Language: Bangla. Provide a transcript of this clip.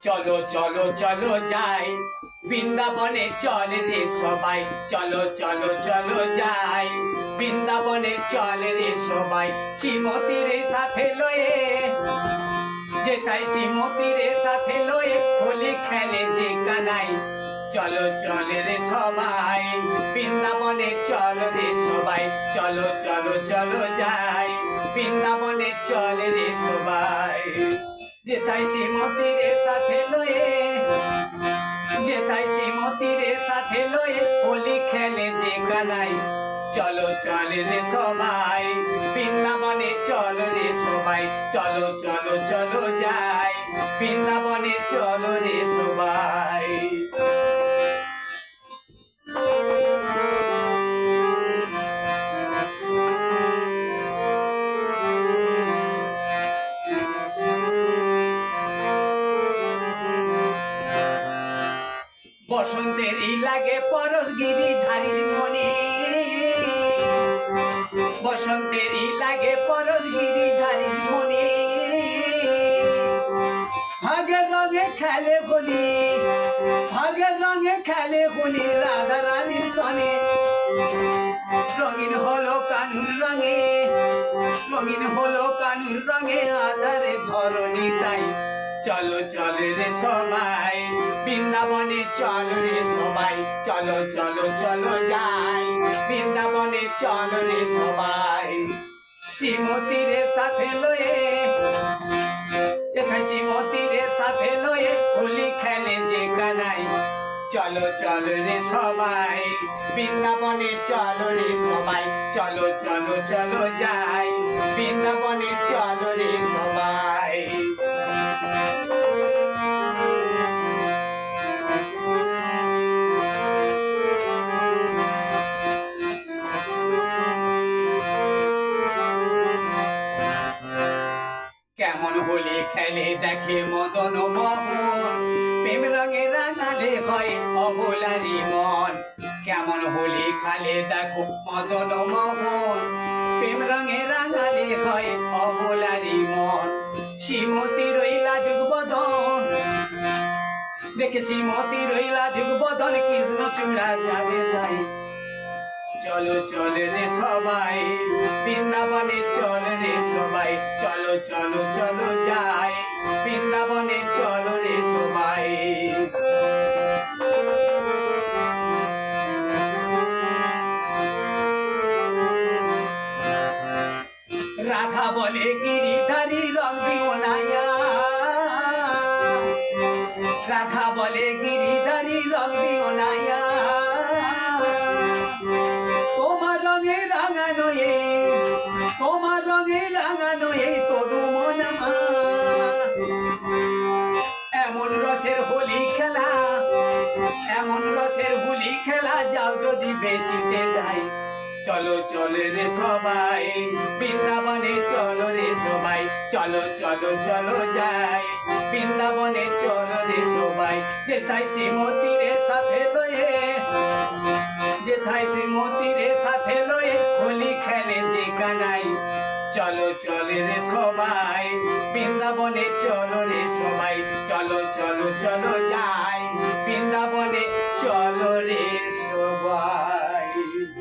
চলো চলো চলো যাই বৃন্দাবনে, চল রে সবাই। চলো চলো চলো যাই বৃন্দাবনে, চল রে সবাই। শ্রীমতীর সাথে লয়ে যেথায় শ্রীমতীর সাথে লয়ে হোলি খেলে যে কানাই। চলো চল রে সবাই বৃন্দাবনে, চল রে সবাই। চলো চলো চলো যাই বৃন্দাবনে, চল রে সবাই। যেথায় শ্রীমতীর সাথে লয়ে যেথায় শ্রীমতীর সাথে লয়ে হোলি খেলে যে কানাই। চলো চল রে সবাই বৃন্দাবনে, চল রে সবাই। চলো চলো চলো যাই বৃন্দাবনে, চলো রে সবাই। বসন্তেরই লাগে পরশ গিরিধারীর মনে, বসন্তেরই লাগে পরশ গিরিধারীর মনে। ভাগের রঙে খেলে হোলি, ভাগের রঙে খেলে হোলি রাধা রানীর সনে। রঙিন হলো কানুর রঙে, রঙিন হলো কানুর রঙে আধারে ধরণী তাই। চলো চল রে সবাই বৃন্দাবনে, চল রে সবাই। চলো চলো চলো যাই বৃন্দাবনে, চল রে সবাই। শ্রীমতীর সাথে লয়ে যেথায় শ্রীমতীর সাথে লয়ে হোলি খেলে যে কানাই। চলো চল রে সবাই বৃন্দাবনে, চল রে সবাই। চলো চলো চলো যাই বৃন্দাবনে, চল রে সবাই। কেমন হোলি খেলে দেখে মদন মোহন, প্রেম রঙে রাঙালে হয় অবলারই মন। কেমন হোলি খেলে দেখো মদন মোহন, প্রেম রঙে রাঙালে হয় অবলারই মন। শ্রীমতী রইলা যুগবদন, দেখে শ্রীমতী রইলা যুগবদন, কৃষ্ণ চূড়া যাবে তাই। চলো চল রে সবাই বৃন্দাবনে, চল রে সবাই। চলো চলো চলো যাই বৃন্দাবনে, চল রে সবাই। রাধা বলে গিরিধারী রং দিও নাইয়া, রাধা বলে গিরিধারী রং দিও নাইয়া। তোমার রঙে রাঙানো তোমার রঙে রাঙানো এই তনু মন আমার। এমন রসের হোলি খেলা, এমন রসের হোলি খেলা যাও যদি বেচিতে যাই। চলো চল রে সবাই বৃন্দাবনে, চলো রে সবাই। চলো চলো চলো যাই বৃন্দাবনে, চলো রে সবাই। যেথায় শ্রীমতীর সাথে লয়ে যেথায় শ্রীমতীর সাথে লয়ে হোলি খেলে যে কানাই। চলো চল রে সবাই বৃন্দাবনে, চলো রে সবাই। চলো চলো চলো যাই